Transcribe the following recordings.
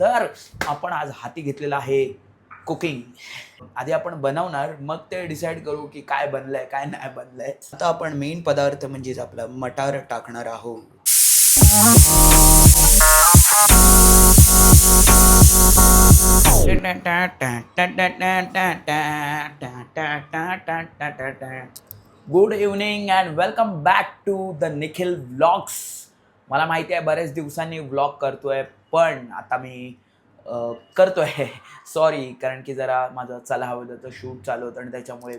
तर आपण आज हाती घेतलेला आहे कुकिंग. आधी आपण बनवणार, मग ते डिसाईड करू की काय बनलंय काय नाही बनलंय. आता आपण मेन पदार्थ म्हणजेच आपला मटार टाकणार आहोत. Good evening and welcome back to the Nikhil vlogs. मला माहिती आहे बरेच दिवसांनी व्लॉग करतोय, पण आता मी करतोय. सॉरी, कारण की जरा माझं चला हवं शूट चालू होतं आणि त्याच्यामुळे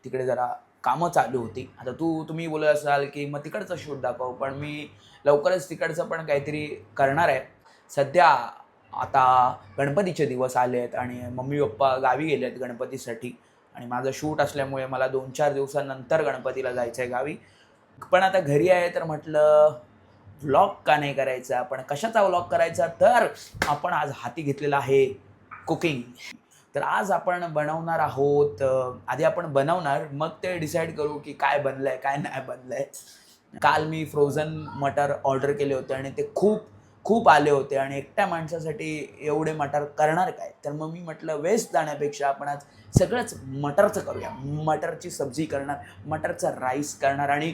तिकडे जरा कामं चालू होती. आता तुम्ही बोलत असाल की मग तिकडचं शूट दाखव, पण मी लवकरच तिकडचं पण काहीतरी करणार आहे. सध्या आता गणपतीचे दिवस आले आहेत आणि मम्मी पप्पा गावी गेले आहेत गणपतीसाठी आणि माझं शूट असल्यामुळे मला 2-4 दिवसानंतर गणपतीला जायचं आहे गावी. पण आता घरी आहे तर म्हटलं व्लॉग का नाही करायचा. पण कशाचा व्लॉग करायचा, तर आपण आज हाती घेतलेला आहे कुकिंग. तर आज आपण बनवणार आहोत, आधी आपण बनवणार मग ते डिसाईड करू की काय बनलंय काय नाही बनलंय. काल मी फ्रोझन मटार ऑर्डर केले होते आणि ते खूप खूप आले होते आणि एकट्या माणसासाठी एवढे मटार करणार काय. तर मग मी म्हटलं वेस्ट जाण्यापेक्षा आपण आज सगळंच मटारचं करूया. मटारची सब्जी करणार, मटारचा राईस करणार आणि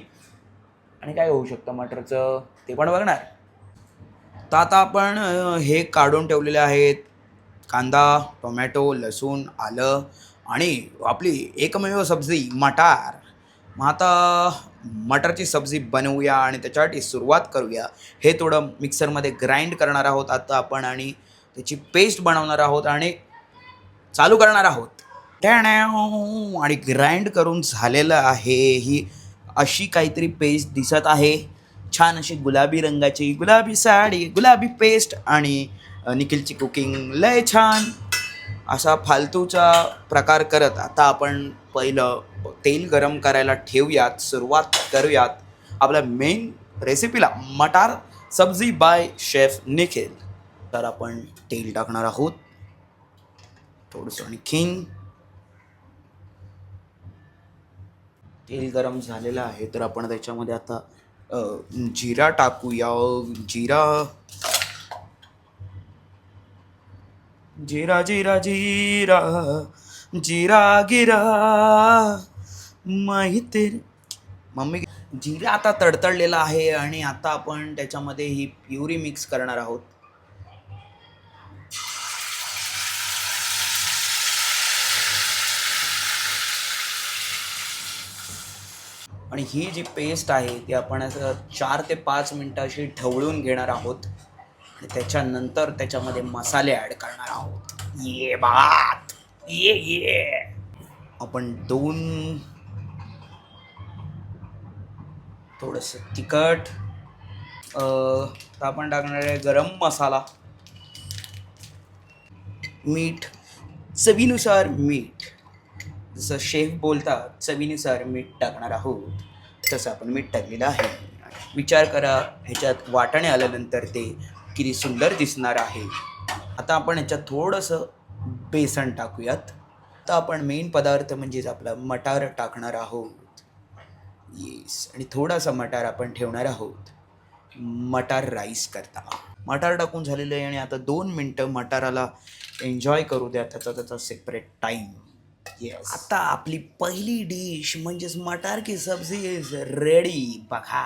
आणि काय होऊ शकतं मटारचं ते पण बघणार. तर आता आपण हे काढून ठेवलेले आहेत कांदा, टोमॅटो, लसूण, आलं आणि आपली एकमेव सब्जी मटार. मग आता मटारची सब्जी बनवूया आणि त्याच्यासाठी सुरुवात करूया. हे थोडं मिक्सरमध्ये ग्राइंड करणार आहोत आता आपण आणि त्याची पेस्ट बनवणार आहोत आणि चालू करणार आहोत. आणि ग्राइंड करून झालेलं आहे. ही अशी काहीतरी पेस्ट दिसत आहे, छान अशी गुलाबी रंगाची, गुलाबी साडी, गुलाबी पेस्ट आणि निखिलची कुकिंग लय छान. असा फालतूचा प्रकार करत आता आपण पहिलं तेल गरम करायला ठेवूयात, सुरुवात करूयात आपल्या मेन रेसिपीला, मटार सब्जी बाय शेफ निखिल. तर आपण तेल टाकणार आहोत थोडंसं आणखीन. तेल गरम झालेलं आहे तर आपण त्याच्यामध्ये आता जिरा टाकूया. जिरा जिरा जिरा जिरा जिरा गिरा माहिती. मम्मी जिरा आता तडतडलेला आहे आणि आता आपण त्याच्यामध्ये ही प्युरी मिक्स करणार आहोत. आणि ही जी पेस्ट आहे ती आपण असं 4 ते 5 मिनटं अशी ढवळून घेणार आहोत आणि त्याच्यानंतर त्याच्यामध्ये मसाले ॲड करणार आहोत. ये बात ये आपण थोडंसं तिखट, तर आपण टाकणार आहे गरम मसाला, मीठ, चवीनुसार मीठ. जसं शेफ बोलतात चवीनुसार मीठ टाकणार आहोत, तसं आपण मीठ टाकलेलं आहे. विचार करा, ह्याच्यात वाटणे आल्यानंतर ते किती सुंदर दिसणार आहे. आता आपण ह्याच्यात थोडंसं बेसन टाकूयात. आता आपण मेन पदार्थ म्हणजेच आपला मटार टाकणार आहोत. येस, आणि थोडासा मटार आपण ठेवणार आहोत मटार राईस करता. मटार टाकून झालेलं आहे आणि आता 2 मिनटं मटाराला एन्जॉय करू द्या, त्याचा सेपरेट टाईम. येस, आता आपली पहिली डिश म्हणजेच मटार की सब्जी इज रेडी. बघा,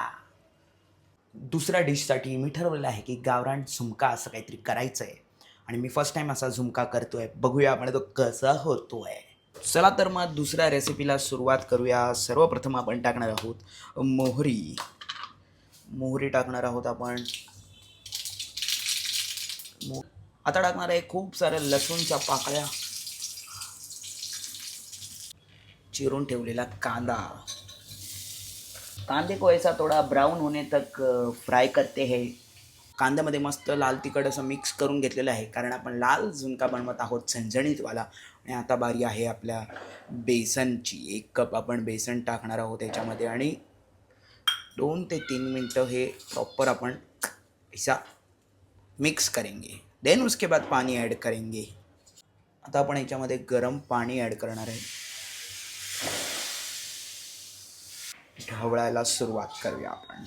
दुसऱ्या डिशसाठी मी ठरवलेलं आहे की गावरान झुमका असं काहीतरी करायचं आहे आणि मी फर्स्ट टाईम असा झुमका करतोय. बघूया आपण तो कसा होतोय. चला तर मग दुसऱ्या रेसिपीला सुरुवात करूया. सर्वप्रथम आपण टाकणार आहोत मोहरी. मोहरी टाकणार आहोत आपण. आता टाकणार आहे खूप साऱ्या लसूणच्या पाकळ्या, चिरून ठेवलेला कांदा. कांदे को ऐसा थोडा ब्राउन होने तक फ्राय करते हैं. कांद्यामध्ये मस्त लाल तिखट असं मिक्स करून घेतलेलं आहे, कारण आपण लाल झुणका बनवत आहोत झणझणीतवाला. आणि आता बारी आहे आपल्या बेसनची. 1 कप आपण बेसन टाकणार आहोत याच्यामध्ये आणि 2 ते 3 मिनटं हे प्रॉपर आपण ऐसा मिक्स करेंगे. देन उसके बाद पानी ऐड करेंगे. आता आपण याच्यामध्ये गरम पाणी ॲड करणार आहे. ढवळायला सुरुवात करूया आपण.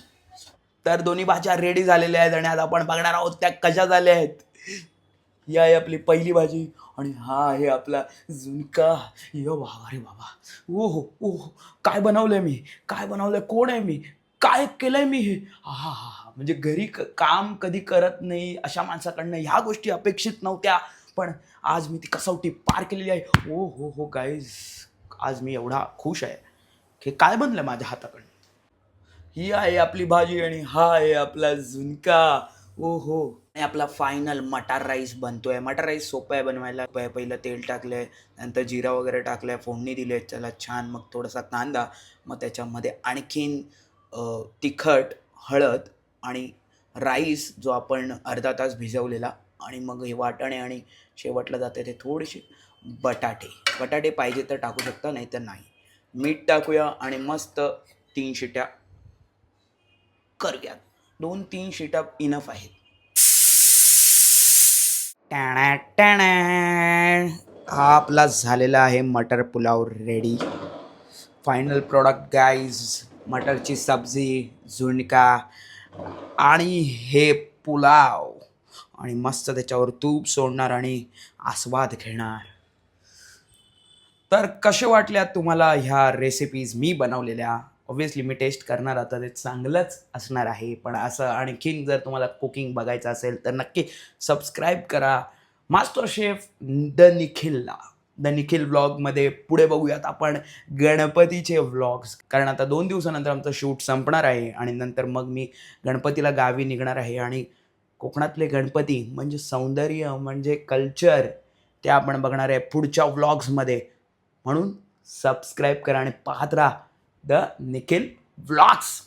तर दोन्ही भाज्या रेडी झालेल्या आहेत आणि आता आपण बघणार आहोत त्या कशा झाल्या आहेत. ही आहे आपली पहिली भाजी आणि हा आहे आपला झुणका. यो बाबा रे बाबा, ओ हो ओ हो, काय बनवलंय मी, काय बनवलंय, कोण आहे मी, काय केलंय मी हे. हा हा हा, म्हणजे घरी काम कधी करत नाही अशा माणसाकडनं ह्या गोष्टी अपेक्षित नव्हत्या, पण आज मी ती कसोटी पार केलेली आहे. ओ हो हो गाईज, आज मी एवढा खुश आहे. हे काय बनलं माझ्या हाताकडनं. ही आहे आपली भाजी आणि हा आहे आपला झुणका. ओ हो. आणि आपला फायनल मटार राईस बनतोय. मटार राईस सोपं आहे बनवायला. पहिलं तेल टाकलंय, नंतर जिरा वगैरे टाकलंय, फोडणी दिली आहे त्याला छान. मग थोडासा कांदा, मग त्याच्यामध्ये आणखीन तिखट, हळद आणि राईस जो आपण अर्धा तास भिजवलेला, आणि मग हे वाटाणे, आणि शेवटला जाते ते थोडेसे बटाटे. बटाटे पाहिजे तर टाकू शकता, नाही तर नाही. मीठ टाकूया आणि मस्त 3 शिट्या करूयात. 2-3 शिट्या इनफ आहेत. टॅणॅ टॅणॅ. हा आपला झालेला आहे matar pulao ready. Final product guys, मटरची सब्जी, झुणका आणि हे पुलाव, आणि मस्त त्याच्यावर तूप सोडणार आणि आस्वाद घेणार. तर कसे वाटल्या तुम्हाला ह्या रेसिपीज मी बनवलेल्या. ऑब्व्हियसली मी टेस्ट करणार, आता ते चांगलंच असणार आहे. पण असं आणखीन जर तुम्हाला कुकिंग बघायचं असेल तर नक्की सबस्क्राईब करा मास्टर शेफ द निखिलला. द निखिल व्लॉगमध्ये पुढे बघूयात आपण गणपतीचे व्लॉग्स, कारण आता 2 दिवसानंतर आमचं शूट संपणार आहे आणि नंतर मग मी गणपतीला गावी निघणार आहे. आणि कोकणातले गणपती म्हणजे सौंदर्य, म्हणजे कल्चर, ते आपण बघणार आहे पुढच्या व्लॉग्समध्ये. म्हणून सबस्क्राईब करा आणि पाहत राहा द निखिल व्लॉग्स.